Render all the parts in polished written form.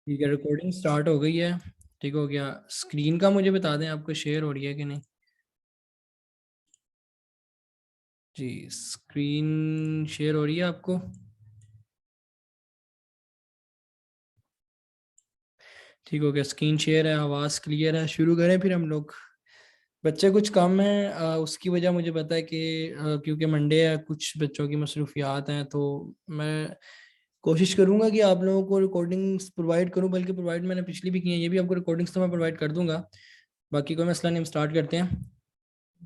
ठीक है, recording start हो गई है। ठीक हो गया। स्क्रीन का मुझे बता दें, आपको शेयर हो रही है कि नहीं। जी, स्क्रीन शेयर हो रही है आपको। ठीक हो गया, स्क्रीन शेयर है, आवाज़ क्लियर है। शुरू करें फिर हम लोग। बच्चे कुछ कम हैं, उसकी वजह मुझे पता है कि क्योंकि मंडे है, कुछ बच्चों की मसरूफियात हैं, तो मैं कोशिश करूंगा कि आप लोगों को रिकॉर्डिंग्स प्रोवाइड करूं। बल्कि प्रोवाइड मैंने पिछली भी की है, ये भी आपको रिकॉर्डिंग्स तो मैं प्रोवाइड कर दूंगा। बाकी कोई मसला नहीं, हम स्टार्ट करते हैं।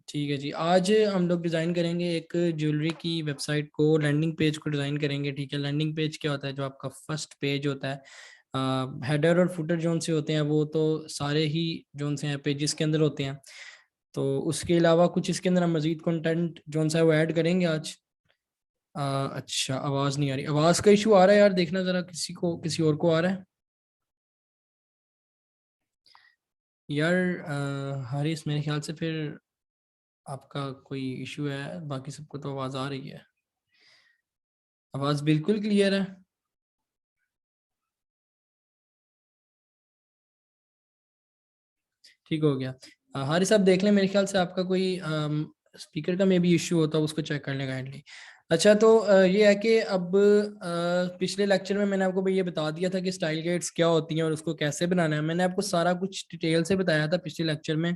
ठीक है जी, आज हम लोग डिज़ाइन करेंगे एक ज्वेलरी की वेबसाइट को, लैंडिंग पेज को डिज़ाइन करेंगे। ठीक है, लैंडिंग पेज क्या होता है? जो आपका फर्स्ट पेज होता है, हेडर और फुटर जोन से होते हैं, वो तो सारे ही जोन से हैं पेजेस के अंदर होते हैं। तो उसके अलावा कुछ इसके अंदर हम मजीद कंटेंट जोन सा है वो ऐड करेंगे आज। अच्छा, आवाज़ नहीं आ रही, आवाज़ का इशू आ रहा है यार, देखना ज़रा, किसी को किसी और को आ रहा है यार। हारिस, मेरे ख्याल से फिर आपका कोई इशू है, बाकी सबको तो आवाज़ आ रही है। आवाज़ बिल्कुल क्लियर है। ठीक हो गया। हारिस साहब देख लें, मेरे ख्याल से आपका कोई स्पीकर का मे भी इश्यू होता है, उसको चेक कर लें काइंडली। अच्छा, तो ये है कि अब पिछले लेक्चर में मैंने आपको भाई ये बता दिया था कि स्टाइल गाइड्स क्या होती हैं और उसको कैसे बनाना है। मैंने आपको सारा कुछ डिटेल से बताया था पिछले लेक्चर में।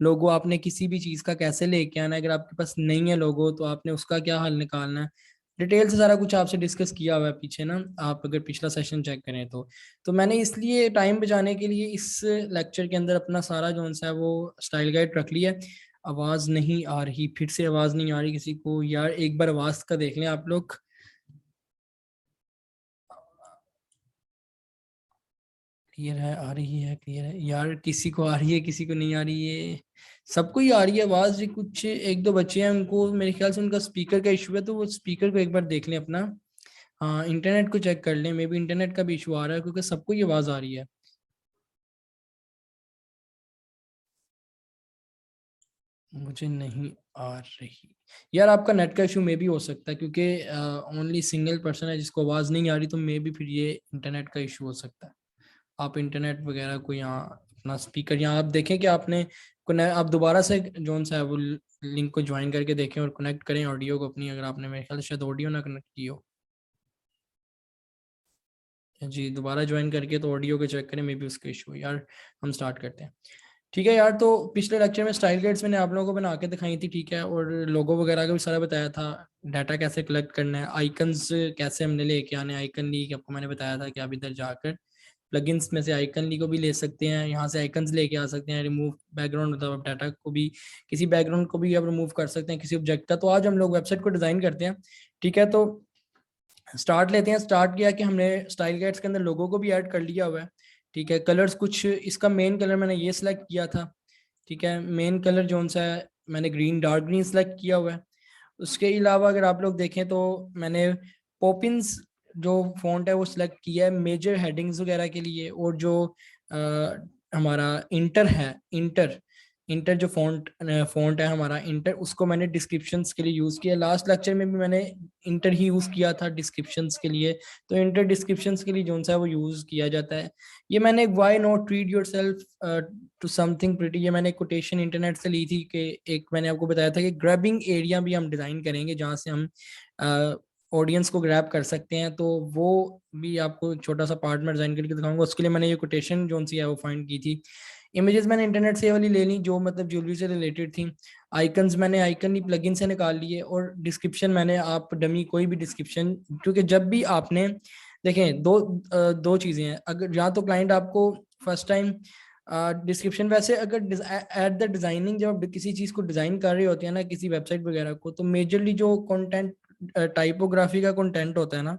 लोगो आपने किसी भी चीज़ का कैसे लेके आना है, अगर आपके पास नहीं है लोगो तो आपने उसका क्या हल निकालना है। डिटेल से सारा कुछ आपसे डिस्कस किया हुआ है पीछे ना, आप अगर पिछला सेशन चेक करें तो मैंने इसलिए टाइम बचाने के लिए इस लेक्चर के अंदर अपना सारा जो है वो स्टाइल गाइड रख लिया है। आवाज़ नहीं आ रही, फिर से आवाज़ नहीं आ रही किसी को यार, एक बार आवाज़ का देख लें आप लोग। क्लियर है, आ रही है, क्लियर है यार, किसी को आ रही है किसी को नहीं आ रही है। सबको ही आ रही है आवाज़। कुछ एक दो बच्चे हैं, उनको मेरे ख्याल से उनका स्पीकर का इशू है, तो वो स्पीकर को एक बार देख लें अपना। हाँ, इंटरनेट को चेक कर लें, मे बी इंटरनेट का भी इशू आ रहा है, क्योंकि सबको ही आवाज़ आ रही है। मुझे नहीं आ रही यार, आपका नेट का इशू मे भी हो सकता है, क्योंकि ओनली सिंगल पर्सन है जिसको आवाज़ नहीं आ रही, तो मे भी फिर ये इंटरनेट का इशू हो सकता है। आप इंटरनेट वगैरह को यहाँ अपना स्पीकर यहाँ आप देखें कि आपने आप दोबारा से जोन सा है वो लिंक को ज्वाइन करके देखें और कनेक्ट करें ऑडियो को अपनी, अगर आपने मेरे ख्याल से शायद ऑडियो ना कनेक्ट की हो। जी, दोबारा ज्वाइन करके तो ऑडियो को चेक करें, मे बी उसका इशू है यार। हम स्टार्ट करते हैं। ठीक है यार, तो पिछले लेक्चर में स्टाइल गाइड्स मैंने आप लोगों को बना के दिखाई थी, ठीक है, और लोगो वगैरह का भी सारा बताया था। डाटा कैसे कलेक्ट करना है, आइकन्स कैसे हमने लेके आने, आइकन ली आपको मैंने बताया था कि आप इधर जाकर प्लगइन्स में से आइकन ली को भी ले सकते हैं, यहाँ से आइकन्स लेके आ सकते हैं। रिमूव बैकग्राउंड, मतलब आप डाटा को भी, किसी बैकग्राउंड को भी आप रिमूव कर सकते हैं किसी ऑब्जेक्ट का। तो आज हम लोग वेबसाइट को डिज़ाइन करते हैं। ठीक है, तो स्टार्ट लेते हैं। स्टार्ट किया कि हमने स्टाइल गाइड्स के अंदर लोगों को भी ऐड कर लिया हुआ है। ठीक है, कलर्स कुछ, इसका मेन कलर मैंने ये सिलेक्ट किया था। ठीक है, मेन कलर जोन सा है, मैंने ग्रीन, डार्क ग्रीन सेलेक्ट किया हुआ है। उसके अलावा अगर आप लोग देखें तो मैंने पॉपिंस जो फॉन्ट है वो सिलेक्ट किया है मेजर हेडिंग्स वगैरह के लिए। और जो हमारा इंटर है, इंटर इंटर जो फॉन्ट है हमारा इंटर, उसको मैंने डिस्क्रिप्शंस के लिए यूज़ किया। लास्ट लेक्चर में भी मैंने इंटर ही यूज़ किया था डिस्क्रिप्शंस के लिए। तो इंटर डिस्क्रिप्शंस के लिए जो सा है वो यूज़ किया जाता है। ये मैंने why not treat yourself to something pretty, ये मैंने कोटेशन इंटरनेट से ली थी कि एक मैंने आपको बताया था कि ग्रैबिंग एरिया भी हम डिज़ाइन करेंगे जहाँ से हम ऑडियंस को ग्रैब कर सकते हैं। तो वो भी आपको छोटा सा पार्ट में डिज़ाइन करके दिखाऊंगा। उसके लिए मैंने ये कोटेशन जो सी है वो फाइंड की थी। इमेजेस मैंने इंटरनेट से ये वाली ले ली जो मतलब ज्वेलरी से रिलेटेड थी। आइकन्स मैंने आइकन ही प्लगइन से निकाल लिए। और डिस्क्रिप्शन मैंने आप डमी कोई भी डिस्क्रिप्शन, क्योंकि जब भी आपने देखें दो चीज़ें हैं। अगर या तो क्लाइंट आपको फर्स्ट टाइम डिस्क्रिप्शन, वैसे अगर एट द डिजाइनिंग जब आप किसी चीज़ को डिज़ाइन कर रहे होते हैं ना, किसी वेबसाइट वगैरह को, तो मेजरली जो कंटेंट टाइपोग्राफी का कंटेंट होता है ना,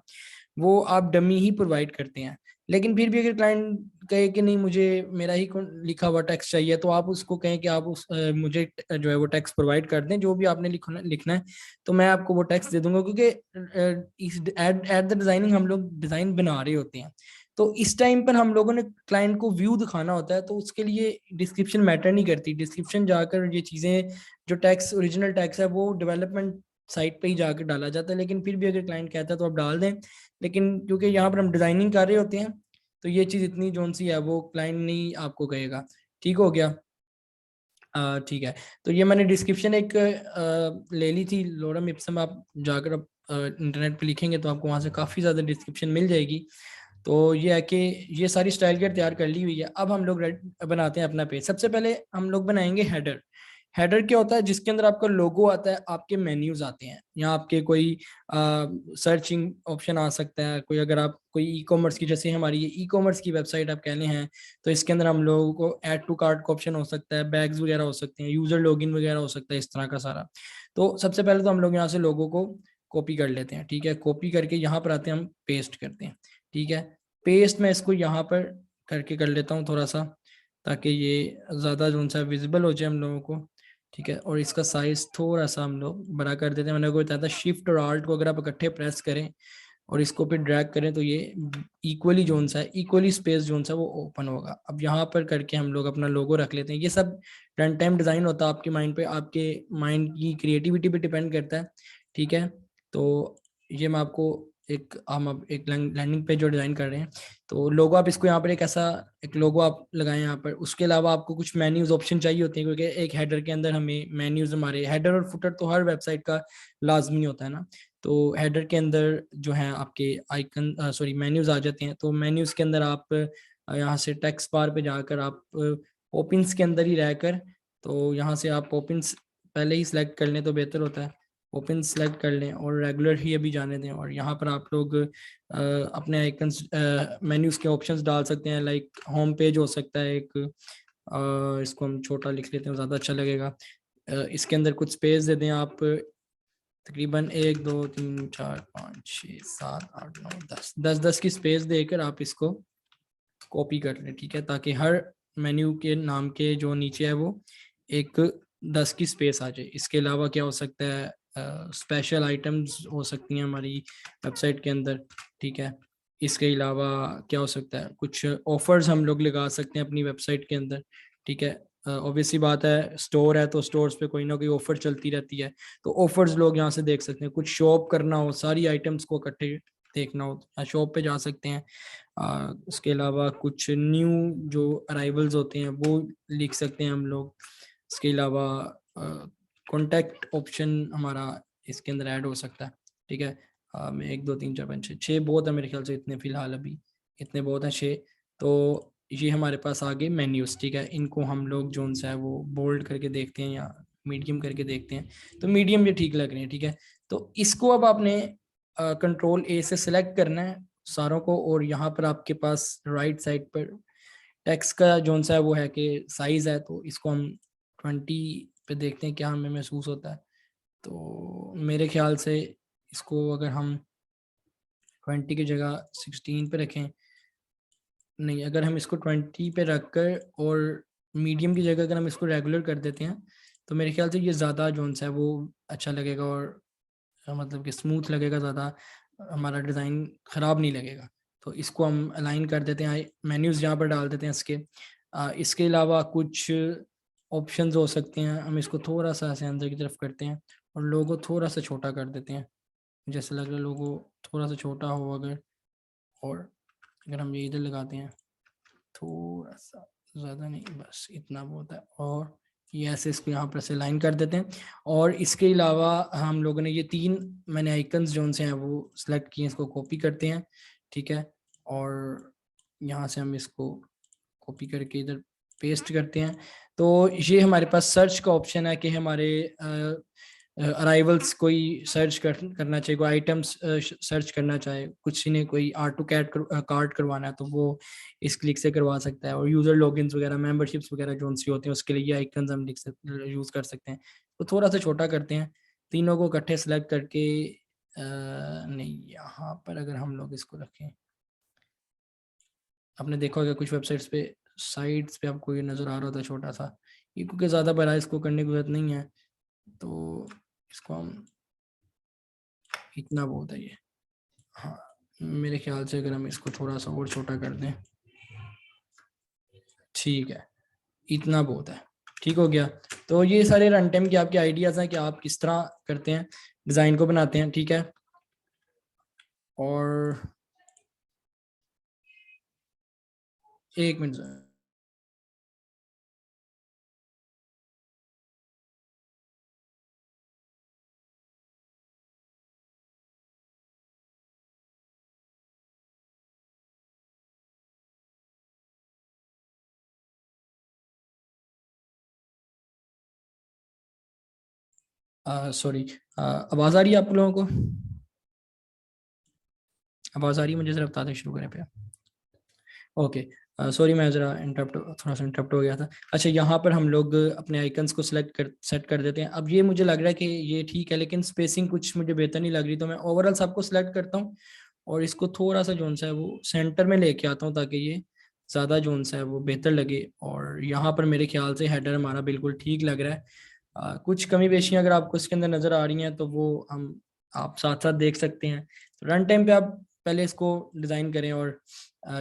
वो आप डमी ही प्रोवाइड करते हैं। लेकिन फिर भी अगर क्लाइंट कहे कि नहीं मुझे मेरा ही लिखा हुआ टेक्स्ट चाहिए, तो आप उसको कहें कि आप मुझे जो है वो टेक्स्ट प्रोवाइड कर दें, जो भी आपने लिखना है, तो मैं आपको वो टेक्स्ट दे दूंगा। क्योंकि इस एट द डिजाइनिंग हम लोग डिजाइन बना रहे होते हैं, तो इस टाइम पर हम लोगों ने क्लाइंट को व्यू दिखाना होता है, तो उसके लिए डिस्क्रिप्शन मैटर नहीं करती। डिस्क्रिप्शन जाकर ये चीज़ें, जो टैक्स ओरिजिनल टैक्स है वो डेवलपमेंट साइट पे ही जाकर डाला जाता है। लेकिन फिर भी अगर क्लाइंट कहता है तो आप डाल दें। लेकिन क्योंकि यहाँ पर हम डिजाइनिंग कर रहे होते हैं, तो ये चीज़ इतनी जोन सी है वो क्लाइंट नहीं आपको कहेगा। ठीक हो गया। ठीक है, तो ये मैंने डिस्क्रिप्शन एक ले ली थी लोरम इप्सम, आप जाकर इंटरनेट पे लिखेंगे तो आपको वहाँ से काफ़ी ज़्यादा डिस्क्रिप्शन मिल जाएगी। तो ये है कि ये सारी स्टाइल गाइड तैयार कर ली हुई है। अब हम लोग बनाते हैं अपना पेज। सबसे पहले हम लोग बनाएंगे हेडर। हेडर क्या होता है? जिसके अंदर आपका लोगो आता है, आपके मेन्यूज आते हैं, यहाँ आपके कोई सर्चिंग ऑप्शन आ सकता है, कोई अगर आप कोई ई कॉमर्स की, जैसे हमारी ये ई कॉमर्स की वेबसाइट आप कहने हैं, तो इसके अंदर हम लोगों को ऐड टू कार्ट का ऑप्शन हो सकता है, बैग्स वगैरह हो सकते हैं, यूजर लॉगिन वगैरह हो सकता है, इस तरह का सारा। तो सबसे पहले तो हम लोग यहाँ से लोगो को कॉपी कर लेते हैं। ठीक है, कॉपी करके यहाँ पर आते हैं, हम पेस्ट करते हैं। ठीक है, पेस्ट मैं इसको यहाँ पर करके कर लेता हूँ थोड़ा सा, ताकि ये ज़्यादा जो सा विजिबल हो जाए हम लोगों को। ठीक है, और इसका साइज थोड़ा सा हम लोग बड़ा कर देते हैं। मैंने आपको बताया था शिफ्ट और आल्ट को अगर आप इकट्ठे प्रेस करें और इसको फिर ड्रैग करें तो ये इक्वली जोन सा है, इक्वली स्पेस जोन सा वो ओपन होगा। अब यहाँ पर करके हम लोग अपना लोगो रख लेते हैं। ये सब रन टाइम डिज़ाइन होता है, आपके माइंड पे, आपके माइंड की क्रिएटिविटी पे डिपेंड करता है। ठीक है, तो ये मैं आपको हम अब एक लैंडिंग पेज जो डिज़ाइन कर रहे हैं, तो लोगो आप इसको यहाँ पर एक ऐसा एक लोगो आप लगाएं यहाँ पर। उसके अलावा आपको कुछ मेन्यूज ऑप्शन चाहिए होते हैं, क्योंकि एक हेडर के अंदर हमें मेन्यूज, हमारे हेडर और फुटर तो हर वेबसाइट का लाजमी होता है ना। तो हेडर के अंदर जो है आपके आइकन सॉरी मेन्यूज आ जाते हैं। तो मेन्यूज के अंदर आप यहाँ से टेक्स्ट बार पे जाकर आप ओपन्स के अंदर ही रहकर, तो यहाँ से आप ओपन्स पहले ही सिलेक्ट कर लें तो बेहतर होता है। ओपन सेलेक्ट कर लें और रेगुलर ही अभी जाने दें, और यहाँ पर आप लोग अपने आइकन्स मेन्यूज के ऑप्शंस डाल सकते हैं। लाइक होम पेज हो सकता है एक, इसको हम छोटा लिख लेते हैं, ज़्यादा अच्छा लगेगा। इसके अंदर कुछ स्पेस दे दें आप, तकरीबन 1 2 3 4 5 6 7 8 9 10 10 10 की स्पेस देकर आप इसको कॉपी कर लें। ठीक है, ताकि हर मेन्यू के नाम के जो नीचे है वो एक 10 की स्पेस आ जाए। इसके अलावा क्या हो सकता है, स्पेशल आइटम्स हो सकती हैं हमारी वेबसाइट के अंदर। ठीक है, इसके अलावा क्या हो सकता है, कुछ ऑफर्स हम लोग लगा सकते हैं अपनी वेबसाइट के अंदर। ठीक है, ऑब्वियसली बात है, स्टोर है तो स्टोर्स पे कोई ना कोई ऑफर चलती रहती है, तो ऑफर्स लोग यहाँ से देख सकते हैं। कुछ शॉप करना हो, सारी आइटम्स को इकट्ठे देखना हो, शॉप पे जा सकते हैं। उसके अलावा कुछ न्यू जो अराइवल्स होते हैं वो लिख सकते हैं हम लोग। इसके अलावा कॉन्टैक्ट ऑप्शन हमारा इसके अंदर ऐड हो सकता है। ठीक है, मैं 1 2 3 4 5 6 6 बहुत है मेरे ख्याल से, इतने फिलहाल अभी इतने बहुत हैं 6। तो ये हमारे पास आ गए मेन्यूज। ठीक है, इनको हम लोग जोन सा है वो बोल्ड करके देखते हैं या मीडियम करके देखते हैं। तो मीडियम ये ठीक लग रहे हैं। ठीक है, तो इसको अब आपने कंट्रोल ए से सिलेक्ट करना है सारों को, और यहाँ पर आपके पास राइट साइड पर टेक्स्ट का जोन सा है वो है कि साइज है, तो इसको हम 20 पे देखते हैं क्या हमें महसूस होता है। तो मेरे ख्याल से इसको अगर हम 20 की जगह 16 पे रखें, नहीं, अगर हम इसको 20 पे रख कर और मीडियम की जगह अगर हम इसको रेगुलर कर देते हैं, तो मेरे ख्याल से ये ज़्यादा जोन सा है वो अच्छा लगेगा, और मतलब कि स्मूथ लगेगा ज़्यादा, हमारा डिज़ाइन ख़राब नहीं लगेगा। तो इसको हम अलाइन कर देते हैं, मेन्यूज़ यहाँ पर डाल देते हैं इसके। इसके अलावा कुछ ऑप्शंस हो सकते हैं, हम इसको थोड़ा सा ऐसे अंदर की तरफ करते हैं और लोगो थोड़ा सा छोटा कर देते हैं। जैसे लग रहा है लोगो थोड़ा सा छोटा हो अगर, और अगर हम ये इधर लगाते हैं थोड़ा सा, ज़्यादा नहीं, बस इतना बहुत है, और ये ऐसे इसको यहाँ पर से लाइन कर देते हैं। और इसके अलावा हम लोगों ने ये 3 मैंने आइकन्स जो से हैं वो सिलेक्ट किए, इसको कॉपी करते हैं। ठीक है, और यहाँ से हम इसको कॉपी करके इधर पेस्ट करते हैं। तो ये हमारे पास सर्च का ऑप्शन है कि हमारे अराइवल्स कोई सर्च करना चाहिए, कोई आइटम्स सर्च करना चाहे, कुछ ने कोई आर टू कार्ट करवाना है तो वो इस क्लिक से करवा सकता है। और यूज़र लॉगिन्स वगैरह, मेंबरशिप्स वगैरह जो सी होती हैं उसके लिए ये आइकन्स हम यूज़ कर सकते हैं। तो थोड़ा सा छोटा करते हैं, तीनों को इकट्ठे सेलेक्ट करके नहीं, यहाँ पर अगर हम लोग इसको रखें, आपने देखा होगा कुछ वेबसाइट्स पे साइट्स पे आपको ये नज़र आ रहा था छोटा सा, ये क्योंकि ज़्यादा बड़ा इसको करने की जरूरत नहीं है, तो इसको हम इतना बहुत है ये। हाँ, मेरे ख्याल से अगर हम इसको थोड़ा सा और छोटा कर दें, ठीक है, इतना बहुत है, ठीक हो गया। तो ये सारे रन टाइम के आपके आइडियाज़ हैं कि आप किस तरह करते हैं, डिज़ाइन को बनाते हैं। ठीक है, और एक मिनट सर। सॉरी, आवाज़ आ रही है आप लोगों को? आवाज़ आ रही है मुझे? ज़रा बता दें शुरू करें पे। ओके, सॉरी मैं ज़रा इंटरप्ट, थोड़ा सा इंटरप्ट हो गया था। अच्छा, यहाँ पर हम लोग अपने आइकन्स को सेट कर देते हैं। अब ये मुझे लग रहा है कि ये ठीक है, लेकिन स्पेसिंग कुछ मुझे बेहतर नहीं लग रही, तो मैं ओवरऑल सबको सिलेक्ट करता हूँ और इसको थोड़ा सा जोन सा है वो सेंटर में लेके आता हूँ, ताकि ये ज़्यादा जोन सा है वो बेहतर लगे। और यहाँ पर मेरे ख्याल से हेडर हमारा बिल्कुल ठीक लग रहा है। कुछ कमी पेशियाँ अगर आपको इसके अंदर नज़र आ रही हैं तो वो हम आप साथ साथ देख सकते हैं। तो रन टाइम पे आप पहले इसको डिज़ाइन करें और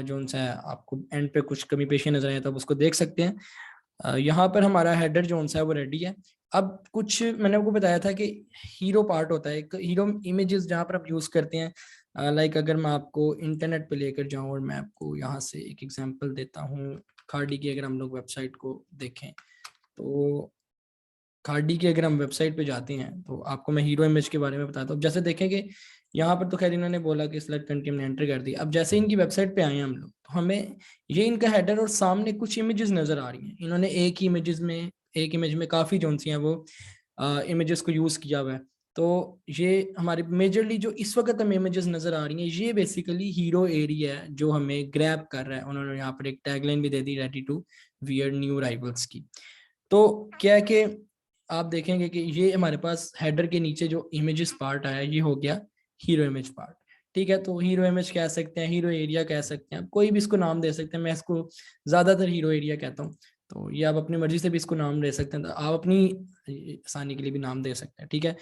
जोन सा है आपको एंड पे कुछ कमी पेशी नजर आए तो आप उसको देख सकते हैं। यहाँ पर हमारा हेडर जोन सा है वो रेडी है। अब कुछ मैंने आपको बताया था कि हीरो पार्ट होता है, एक हीरो इमेजेस जहाँ पर आप यूज़ करते हैं। लाइक अगर मैं आपको इंटरनेट पे लेकर जाऊँ और मैं आपको यहाँ से एक एग्जांपल देता हूँ खाड़ी की। अगर हम लोग वेबसाइट को देखें तो खाड़ी की अगर हम वेबसाइट पे जाते हैं तो आपको मैं हीरो इमेज के बारे में बताता हूँ। जैसे देखेंगे यहाँ पर तो खैर इन्होंने बोला कि सिलेक्ट कंट्री हमने एंटर कर दी। अब जैसे इनकी वेबसाइट पे आए हैं हम लोग तो हमें ये इनका हेडर और सामने कुछ इमेजेस नजर आ रही हैं। इन्होंने एक इमेज में काफ़ी जोन सी हैं वो इमेजेस को यूज़ किया हुआ है। तो ये हमारे मेजरली जो इस वक्त हमें इमेजेस नजर आ रही हैं ये बेसिकली हीरो एरिया है जो हमें ग्रैब कर रहा है। उन्होंने यहाँ पर एक टैगलाइन भी दे दी, ready to wear new rivals की। तो क्या है कि आप देखेंगे कि ये हमारे पास हेडर के नीचे जो इमेजेस पार्ट आया ये हो गया हीरो इमेज पार्ट। ठीक है, तो हीरो इमेज कह सकते हैं, हीरो एरिया कह सकते हैं, कोई भी इसको नाम दे सकते हैं। मैं इसको ज़्यादातर हीरो एरिया कहता हूँ। तो ये आप अपनी मर्जी से भी इसको नाम दे सकते हैं, तो आप अपनी आसानी के लिए भी नाम दे सकते हैं। ठीक है,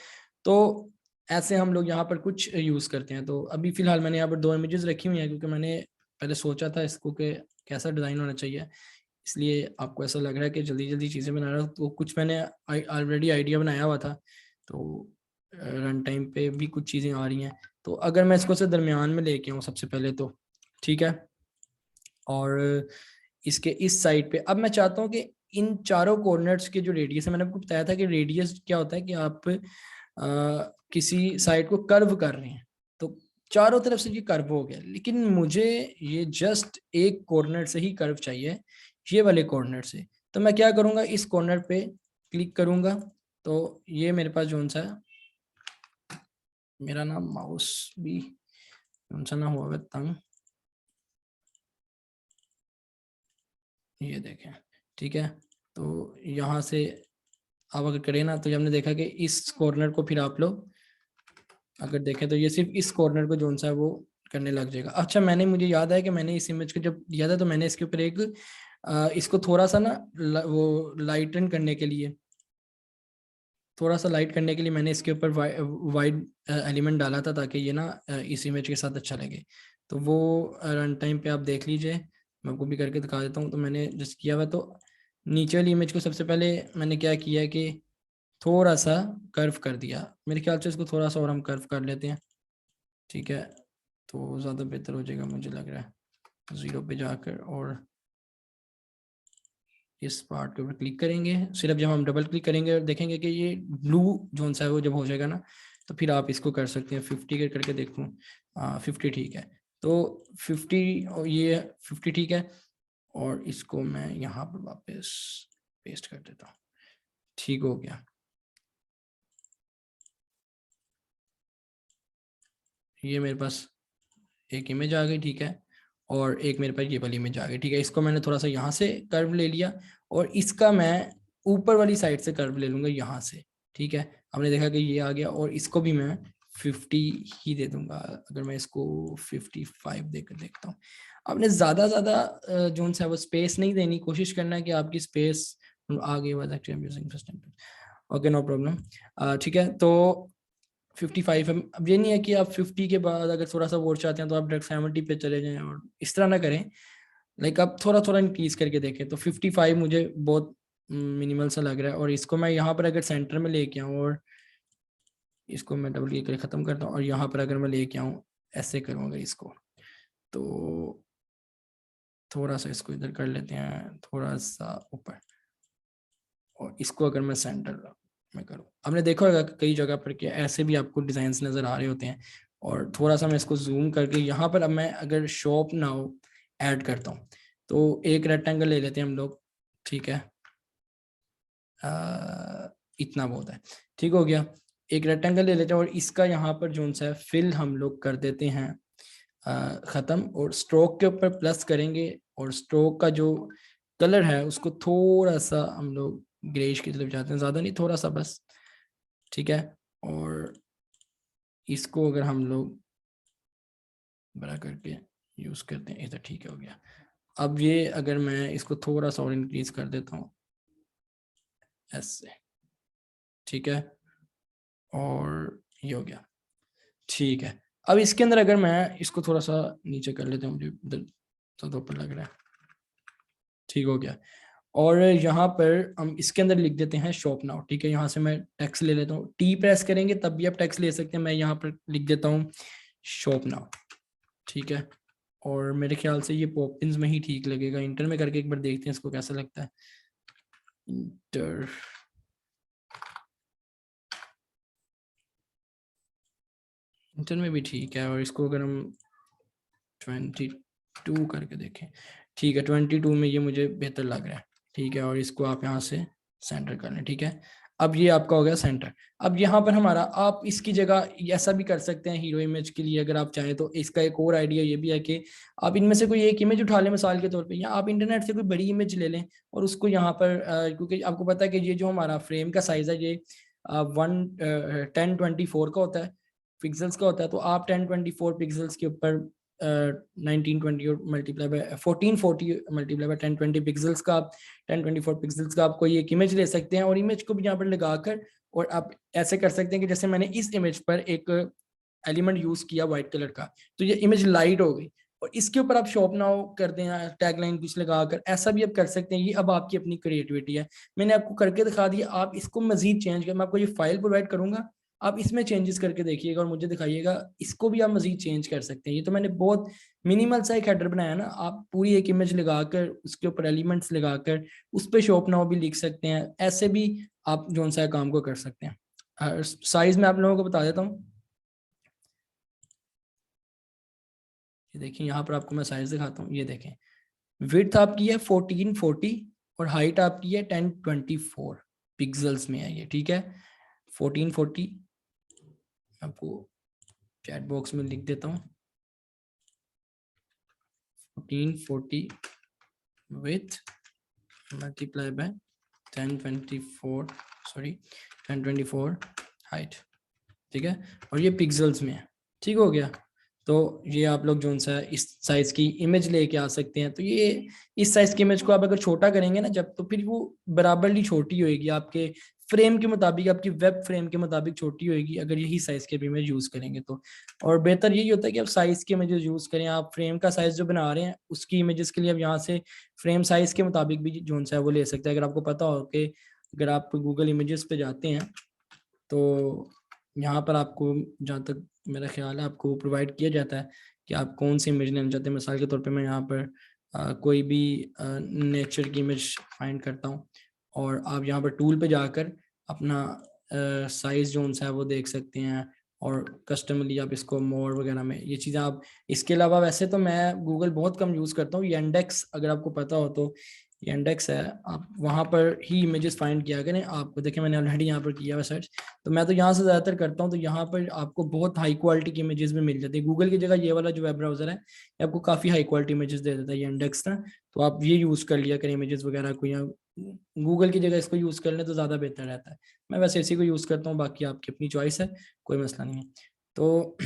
तो ऐसे हम लोग यहाँ पर कुछ यूज़ करते हैं। तो अभी फ़िलहाल मैंने यहाँ पर दो इमेजेस रखी हुई हैं क्योंकि मैंने पहले सोचा था इसको कि कैसा डिज़ाइन होना चाहिए, इसलिए आपको ऐसा लग रहा है कि जल्दी जल्दी चीज़ें बना रहा हूँ। तो कुछ मैंने ऑलरेडी आइडिया बनाया हुआ था, तो रन टाइम पे भी कुछ चीज़ें आ रही हैं। तो अगर मैं इसको से दरमियान में लेके आऊँ सबसे पहले तो ठीक है, और इसके इस साइड पे अब मैं चाहता हूँ कि इन चारों कोऑर्डिनेट्स के जो रेडियस है, मैंने आपको बताया था कि रेडियस क्या होता है कि आप किसी साइड को कर्व कर रहे हैं तो चारों तरफ से ये कर्व हो गया, लेकिन मुझे ये जस्ट एक कोऑर्डिनेट से ही कर्व चाहिए, ये वाले कोऑर्डिनेट से। तो मैं क्या करूँगा, इस कॉर्नर पे क्लिक करूँगा तो ये मेरे पास जोन सा है, मेरा नाम माउस भी जोन सा ना हुआ है तंग, ये देखें। ठीक है, तो यहाँ से आप अगर करें ना तो ये हमने देखा कि इस कॉर्नर को फिर आप लोग अगर देखें तो ये सिर्फ इस कॉर्नर को जोन सा है वो करने लग जाएगा। अच्छा, मैंने मुझे याद है कि मैंने इस इमेज को जब दिया था तो मैंने इसके ऊपर एक इसको थोड़ा सा ना वो लाइटन करने के लिए, थोड़ा सा लाइट करने के लिए मैंने इसके ऊपर वाइड एलिमेंट डाला था ताकि ये ना इस इमेज के साथ अच्छा लगे। तो वो रन टाइम पे आप देख लीजिए, मैं आपको भी करके दिखा देता हूँ। तो मैंने जस्ट किया हुआ, तो नीचे वाली इमेज को सबसे पहले मैंने क्या किया है कि थोड़ा सा कर्व कर दिया। मेरे ख्याल से इसको थोड़ा सा और हम कर्व कर लेते हैं। ठीक है, तो ज़्यादा बेहतर हो जाएगा मुझे लग रहा है। ज़ीरो पे जाकर और इस पार्ट के ऊपर क्लिक करेंगे। सिर्फ जब हम डबल क्लिक करेंगे और देखेंगे कि ये ब्लू जोन सा है वो जब हो जाएगा ना, तो फिर आप इसको कर सकते हैं 50 के करके देखूँ। 50 ठीक है, तो 50 और ये 50 ठीक है, और इसको मैं यहाँ पर वापस पेस्ट कर देता हूँ। ठीक हो गया, ये मेरे पास एक इमेज आ गई। ठीक है, और एक मेरे पास ये वाली इमेज आ गई। ठीक है, इसको मैंने थोड़ा सा यहाँ से कर्व ले लिया और इसका मैं ऊपर वाली साइड से कर्व ले लूँगा यहाँ से। ठीक है, हमने देखा कि ये आ गया और इसको भी मैं 50 ही दे दूंगा। अगर मैं इसको 55 देकर देखता हूँ, आपने ज़्यादा ज़्यादा जोन सा है वो स्पेस नहीं देनी, कोशिश करना है कि आपकी स्पेस आगे was actually using first time. Okay, no problem. ठीक है, तो 55 है। अब ये नहीं है कि आप 50 के बाद अगर थोड़ा सा और चाहते हैं तो आप डायरेक्ट 70 पे चले जाएं, और इस तरह ना करें। लाइक आप थोड़ा थोड़ा इंक्रीज करके देखें। तो 55 मुझे बहुत मिनिमल सा लग रहा है, और इसको मैं यहाँ पर अगर सेंटर में लेके आऊँ और इसको मैं डबल क्लिक करके ख़त्म करता हूँ, और यहाँ पर अगर मैं लेके आऊँ ऐसे करूँगा इसको, तो थोड़ा सा इसको इधर कर लेते हैं, थोड़ा सा ऊपर, और इसको अगर मैं सेंटर में करूँ, आपने देखा होगा कई जगह पर कि ऐसे भी आपको डिजाइन्स नजर आ रहे होते हैं। और थोड़ा सा मैं इसको जूम करके यहाँ पर अब मैं अगर शॉप नाउ ऐड करता हूँ, तो एक रेक्टेंगल ले लेते हैं हम लोग, ठीक है, इतना बहुत है, ठीक हो गया। एक रेक्टेंगल ले लेते हैं और इसका यहाँ पर जो सा है फिल हम लोग कर देते हैं ख़त्म, और स्ट्रोक के ऊपर प्लस करेंगे, और स्ट्रोक का जो कलर है उसको थोड़ा सा हम लोग ग्रेश की तरफ जाते हैं, ज़्यादा नहीं, थोड़ा सा बस, ठीक है। और इसको अगर हम लोग बड़ा करके यूज़ करते हैं, ऐसा ठीक हो गया। अब ये अगर मैं इसको थोड़ा सा और इंक्रीज कर देता हूँ ऐसे, ठीक है, और ये हो गया, ठीक है। अब इसके अंदर अगर मैं इसको थोड़ा सा नीचे कर लेता हूँ, मुझे इधर ज़्यादा ऊपर लग रहा है, ठीक हो गया। और यहाँ पर हम इसके अंदर लिख देते हैं शॉप नाउ, ठीक है। यहाँ से मैं टेक्स्ट ले लेता हूँ, टी प्रेस करेंगे तब भी आप टेक्स्ट ले सकते हैं, मैं यहाँ पर लिख देता हूँ शॉप नाउ, ठीक है। और मेरे ख्याल से ये पॉपिंस में ही ठीक लगेगा, इंटर में करके एक बार देखते हैं इसको कैसा लगता है। इंटर, इंटर में भी ठीक है। और इसको अगर हम 22 करके देखें, ठीक है, 22 में ये मुझे बेहतर लग रहा है, ठीक है। और इसको आप यहाँ से सेंटर कर लें, ठीक है। अब ये आपका हो गया सेंटर। अब यहाँ पर हमारा, आप इसकी जगह ऐसा भी कर सकते हैं हीरो इमेज के लिए अगर आप चाहें तो। इसका एक और आइडिया ये भी है कि आप इनमें से कोई एक इमेज उठा लें मिसाल के तौर पे, या आप इंटरनेट से कोई बड़ी इमेज ले लें और उसको यहाँ पर क्योंकि आपको पता है कि ये जो हमारा फ्रेम का साइज है ये 1024 का होता है, पिक्सल्स का होता है। तो आप 1024 पिक्सल्स के ऊपर 1920 multiply by 1440 multiply by 1020 pixels का, 1024 पिक्सल्स का आप कोई एक इमेज ले सकते हैं, और इमेज को भी यहाँ पर लगाकर, और आप ऐसे कर सकते हैं कि जैसे मैंने इस इमेज पर एक एलिमेंट यूज किया व्हाइट कलर का, तो ये इमेज लाइट हो गई, और इसके ऊपर आप शॉप नाउ कर दें, टैगलाइन कुछ लगाकर, ऐसा भी आप कर सकते हैं। ये अब आपकी अपनी क्रिएटिविटी है, मैंने आपको करके दिखा दिया। आप इसको मजीद चेंज कर, मैं आपको ये फाइल प्रोवाइड करूंगा, आप इसमें चेंजेस करके देखिएगा और मुझे दिखाइएगा, इसको भी आप मजीद चेंज कर सकते हैं। ये तो मैंने बहुत मिनिमल सा एक हेडर बनाया ना, आप पूरी एक इमेज लगाकर उसके ऊपर एलिमेंट्स लगाकर उस पर शॉप नाउ भी लिख सकते हैं, ऐसे भी आप जो सा काम को कर सकते हैं। साइज में आप लोगों को बता देता हूँ, ये देखिए यहाँ पर आपको मैं साइज दिखाता हूँ, ये देखें विड्थ आपकी है 1440 और हाइट आपकी है 1024 पिक्सल्स में है ये, ठीक है। 1440 आपको चैट बॉक्स में लिख देता हूँ, 1440 with multiply by 1024 sorry 1024 height, ठीक है। और ये पिक्सल्स में है, ठीक हो गया। तो ये आप लोग जो सा इस साइज की इमेज लेके आ सकते हैं। तो ये इस साइज की इमेज को आप अगर छोटा करेंगे ना जब, तो फिर वो बराबरली छोटी होएगी आपके फ्रेम के मुताबिक, आपकी वेब फ्रेम के मुताबिक छोटी होएगी अगर यही साइज के इमेज यूज करेंगे तो। और बेहतर यही होता है कि आप साइज के इमेजेस यूज करें। आप फ्रेम का साइज जो बना रहे हैं उसकी इमेजेस के लिए आप यहाँ से फ्रेम साइज के मुताबिक भी जो सा है वो ले सकते हैं। अगर आपको पता हो कि अगर आप गूगल इमेजेस पे जाते हैं तो यहाँ पर आपको, जहाँ तक मेरा ख्याल है, आपको प्रोवाइड किया जाता है कि आप कौन सी इमेज लेना चाहते हैं। मिसाल के तौर पे मैं यहाँ पर कोई भी नेचर की इमेज फाइंड करता हूँ, और आप यहाँ पर टूल पे जाकर अपना साइज जो सा है वो देख सकते हैं, और कस्टमरली आप इसको मोर वगैरह में ये चीज़ें आप। इसके अलावा वैसे तो मैं गूगल बहुत कम यूज़ करता हूँ, Yandex अगर आपको पता हो तो Yandex है, आप वहाँ पर ही इमेजेस फाइंड किया करें। आपको देखिए मैंने ऑलरेडी यहाँ पर किया हुआ सर्च, तो मैं तो यहाँ से ज़्यादातर करता हूँ। तो यहाँ पर आपको बहुत हाई क्वालिटी की इमेजेस भी मिल जाती है। गूगल की जगह ये वाला जो वेब ब्राउज़र है ये आपको काफ़ी हाई क्वालिटी इमेजेस दे देता है Yandex ना, तो आप ये यूज़ कर लिया करें इमेजेस वगैरह को, या गूगल की जगह इसको यूज़ कर लें तो ज़्यादा बेहतर रहता है। मैं वैसे इसी को यूज़ करता हूँ, बाकी आपकी अपनी चॉइस है, कोई मसला नहीं है। तो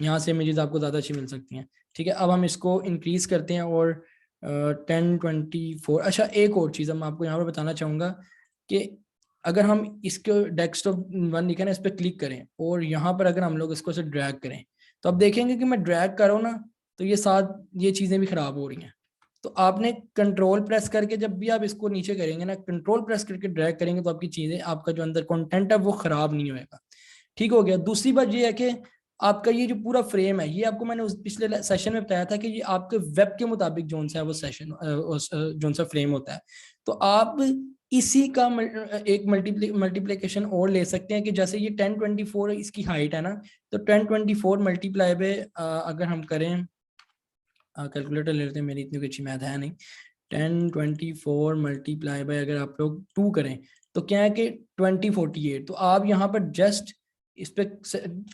यहाँ से इमेजेस आपको ज़्यादा अच्छी मिल सकती हैं, ठीक है। अब हम इसको इंक्रीज़ करते हैं और 1024। अच्छा एक और चीज़ मैं आपको यहाँ पर बताना चाहूँगा कि अगर हम इसको डेस्कटॉप 1 लिखा ना, इस पर क्लिक करें और यहाँ पर अगर हम लोग इसको से ड्रैग करें, तो आप देखेंगे कि मैं ड्रैग कर रहा हूँ ना, तो ये साथ ये चीज़ें भी ख़राब हो रही हैं। तो आपने कंट्रोल प्रेस करके, जब भी आप इसको नीचे करेंगे ना, कंट्रोल प्रेस करके ड्रैग करेंगे, तो आपकी चीज़ें, आपका जो अंदर कंटेंट है वो ख़राब नहीं होएगा, ठीक हो गया। दूसरी बात ये है कि आपका ये जो पूरा फ्रेम है, ये आपको मैंने उस पिछले सेशन में बताया था कि ये आपके वेब के मुताबिक जोन सा है वो सेशन जोन सा फ्रेम होता है। तो आप इसी का एक मल्टीप्लिकेशन और ले सकते हैं कि जैसे ये 1024 इसकी हाइट है ना, तो 1024 मल्टीप्लाई बाय अगर हम करें, कैलकुलेटर ले लेते हैं, मेरी इतनी कोई अच्छी मैथ है नहीं, 1024 मल्टीप्लाई बाय अगर आप लोग 2 करें तो क्या है कि 2048, तो आप यहाँ पर जस्ट इस पे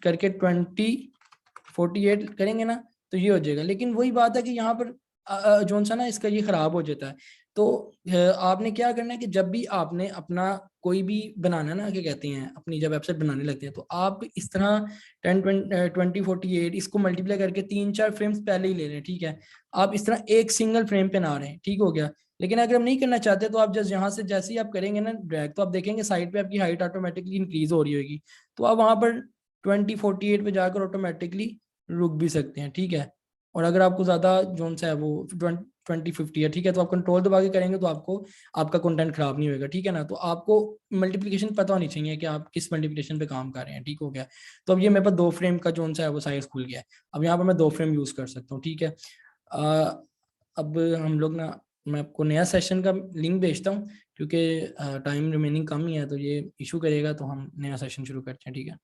करके 2048 करेंगे ना तो ये हो जाएगा। लेकिन वही बात है कि यहाँ पर जोन सा ना इसका ये खराब हो जाता है। तो आपने क्या करना है कि जब भी आपने अपना कोई भी बनाना ना, क्या कहते हैं, अपनी जब वेबसाइट बनाने लगते हैं, तो आप इस तरह 2048 इसको मल्टीप्लाई करके 3-4 फ्रेम्स पहले ही ले लें, ठीक है। आप इस तरह एक सिंगल फ्रेम पे ना रहें, ठीक हो गया। लेकिन अगर हम नहीं करना चाहते तो आप जस्ट यहाँ से जैसे ही आप करेंगे ना ड्रैग, तो आप देखेंगे साइड पे आपकी हाइट ऑटोमेटिकली इंक्रीज हो रही होगी, तो आप वहाँ पर 2048 पे जाकर ऑटोमेटिकली रुक भी सकते हैं, ठीक है। और अगर आपको ज़्यादा जोन सा है वो 2050 है, ठीक है, तो आप कंट्रोल दबा के करेंगे तो आपको आपका कंटेंट खराब नहीं होगा, ठीक है ना। तो आपको मल्टीप्लिकेशन पता होनी चाहिए कि आप किस मल्टीप्लिकेशन पे काम कर रहे हैं, ठीक हो गया। तो अब ये मेरे पास 2 फ्रेम का जोन सा है वो साइज खुल गया है। अब यहाँ पर मैं 2 फ्रेम यूज़ कर सकता हूँ, ठीक है। अब हम लोग ना, मैं आपको नया सेशन का लिंक भेजता हूँ क्योंकि टाइम रिमेनिंग कम ही है, तो ये इशू करेगा, तो हम नया सेशन शुरू करते हैं, ठीक है।